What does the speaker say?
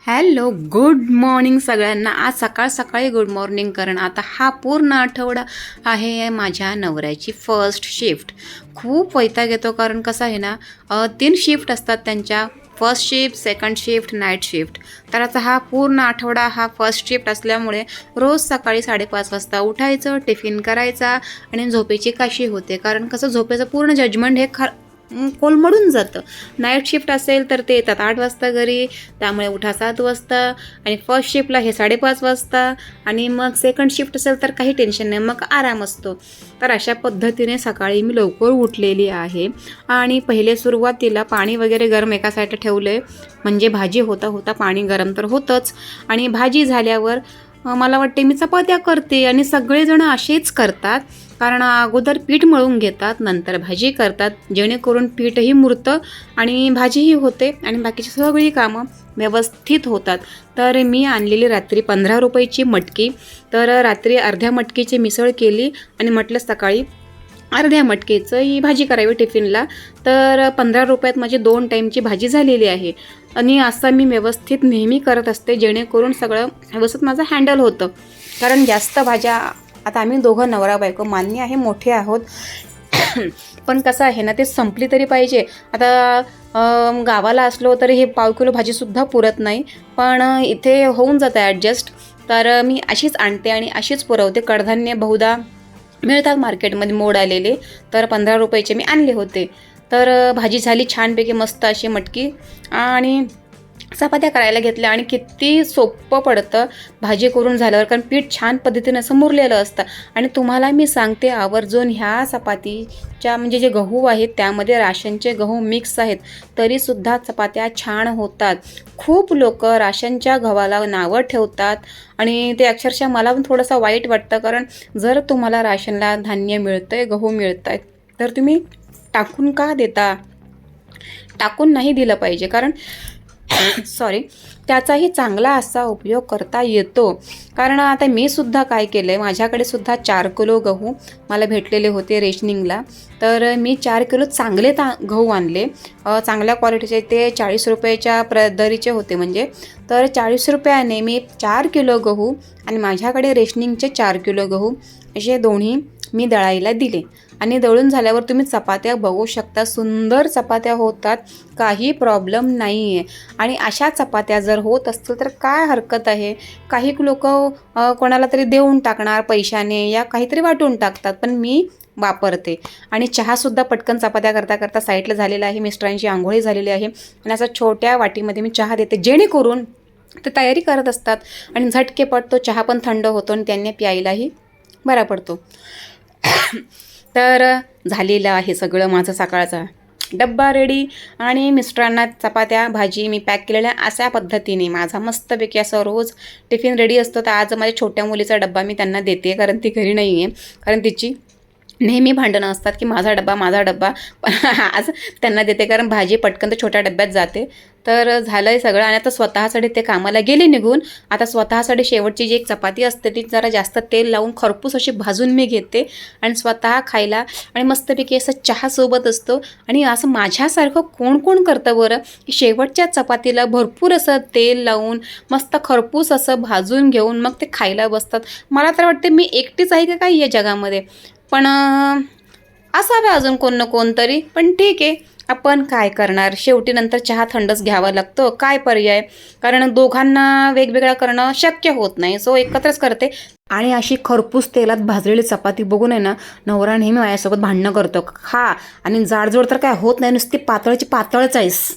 Hello, good morning सगळ्यांना. आज सकाळ सकाळी गुड मॉर्निंग. कारण आता हा पूर्ण आठवडा आहे माझ्या नवऱ्याची फर्स्ट शिफ्ट. खूप वैताग येतो, कारण कसं आहे ना, 3 शिफ्ट असतात त्यांच्या. First shift, second shift, night shift. तर आता हा पूर्ण आठवडा हा फर्स्ट शिफ्ट असल्यामुळे रोज सकाळी 5:30 वाजता उठायचं, टिफिन करायचा आणि झोपेची काशी होते. कारण कसं झोपेचं पूर्ण जजमेंट हे कोलमडून जातं. नाईट शिफ्ट असेल तर ते येतात 8 वाजता घरी, त्यामुळे उठा 7 वाजता. आणि फर्स्ट शिफ्टला हे 5:30 वाजता. आणि मग सेकंड शिफ्ट असेल तर काही टेन्शन नाही, मग आराम असतो. तर अशा पद्धतीने सकाळी मी लवकर उठलेली आहे. आणि पहिले सुरुवातीला पाणी वगैरे गरम एका साईडला ठेवलं आहे, म्हणजे भाजी होता होता पाणी गरम तर होतंच. आणि भाजी झाल्यावर मला वाटते मी चपात्या करते. आणि सगळेजण असेच करतात, कारण अगोदर पीठ मळून घेतात, नंतर भाजी करतात, जेणेकरून पीठही मुरतं आणि भाजीही होते आणि बाकीची सगळी कामं व्यवस्थित होतात. तर मी आणलेली रात्री 15 रुपयाची मटकी. तर रात्री अर्ध्या मटकीची मिसळ केली आणि म्हटलं सकाळी अर्ध्या मटकीचं ही भाजी करावी टिफिनला. तर 15 रुपयात माझी 2 टाईमची भाजी झालेली आहे. आणि असं मी व्यवस्थित नेहमी करत असते, जेणेकरून सगळं व्यवस्थित माझं हँडल होतं. कारण जास्त भाज्या, आता आम्ही दोघं नवरा बायको मान्य आहे मोठे आहोत, पण कसं आहे ना, ते संपली तरी पाहिजे. आता गावाला असलो तर हे पाव किलो भाजीसुद्धा पुरत नाही, पण इथे होऊन जातं ॲडजस्ट. तर मी अशीच आणते आणि अशीच पुरवते. कडधान्य बहुधा मिळतात मार्केटमध्ये मोड आलेले, तर 15 रुपयाचे मी आणले होते. तर भाजी झाली छानपैकी मस्त अशी मटकी. आणि चपात्या करायला घेतल्या. आणि किती सोपं पडतं भाजी करून झाल्यावर, कारण पीठ छान पद्धतीनं असं मुरलेलं असतं. आणि तुम्हाला मी सांगते आवर्जून, ह्या चपातीच्या म्हणजे जे गहू आहेत त्यामध्ये राशनचे गहू मिक्स आहेत, तरीसुद्धा चपात्या छान होतात. खूप लोक राशनच्या गव्हाला नावं ठेवतात आणि ते अक्षरशः मला पण थोडंसं वाईट वाटतं. कारण जर तुम्हाला राशनला धान्य मिळतं आहे, गहू मिळत आहेत, तर तुम्ही टाकून का देता? टाकून नाही दिलं पाहिजे, कारण त्याचाही चांगला असा उपयोग करता येतो. कारण आता मी सुद्धा काय केलं आहे, माझ्याकडे सुद्धा 4 किलो गहू मला भेटलेले होते रेशनिंगला. तर मी 4 किलो चांगले गहू आणले, चांगल्या क्वालिटीचे. ते 40 रुपयाच्या दरीचे होते म्हणजे. तर 40 रुपयाने मी 4 किलो गहू आणि माझ्याकडे रेशनिंगचे 4 किलो गहू असे दोन्ही मी दळायला दिले. आणि दळून झाल्यावर तुम्ही चपात्या बघू शकता, सुंदर चपात्या होतात, काही प्रॉब्लेम नाही आहे. आणि अशा चपात्या जर होत असतील तर काय हरकत आहे. काही लोक कोणाला तरी देऊन टाकणार पैशाने या काहीतरी वाटून टाकतात, पण मी वापरते. आणि चहासुद्धा पटकन चपात्या करता करता साईडला झालेला आहे. मिस्टरांची आंघोळी झालेली आहे आणि असं छोट्या वाटीमध्ये मी चहा देते, जेणेकरून ते तयारी करत असतात आणि झटकेपट तो चहा पण थंड होतो आणि त्यांनी प्यायलाही बरा पडतो. तर झालेलं आहे सगळं माझं सकाळचा डब्बा रेडी. आणि मिस्टरांना चपात्या भाजी मी पॅक केलेल्या अशा पद्धतीने माझा मस्तपैकी असं रोज टिफिन रेडी असतो. तर आज माझ्या छोट्या मुलीचा डब्बा मी त्यांना देते, कारण ती घरी नाही आहे. कारण तिची नेहमी भांडणं असतात की माझा डब्बा. पण आज त्यांना देते, कारण भाजी पटकन तर छोट्या डब्यात जाते. तर झालं आहे सगळं. आणि आता स्वतःसाठी ते कामाला गेले निघून. आता स्वतःसाठी शेवटची जी एक चपाती असते ती जरा जास्त तेल लावून खरपूस अशी भाजून मी घेते आणि स्वतः खायला. आणि मस्तपैकी असं चहासोबत असतो. आणि असं माझ्यासारखं कोण कोण करतं बरं, की शेवटच्या चपातीला भरपूर असं तेल लावून मस्त खरपूस असं भाजून घेऊन मग ते खायला बसतात. मला तर वाटते मी एकटीच आहे का काही या जगामध्ये, पण असावे अजून कोण ना कोणतरी. पण ठीक आहे, आपण काय करणार, शेवटी नंतर चहा थंडच घ्यावा लागतो, काय पर्याय. कारण दोघांना वेगवेगळं करणं शक्य होत नाही, सो एकत्रच करते. आणि अशी खरपूस तेलात भाजलेली चपाती बघून आहे ना, नवरा नेहमी माझ्यासोबत भांडणं करतो, खा आणि जाडजोड तर काय होत नाही, नुसती पातळची पातळच आहेस.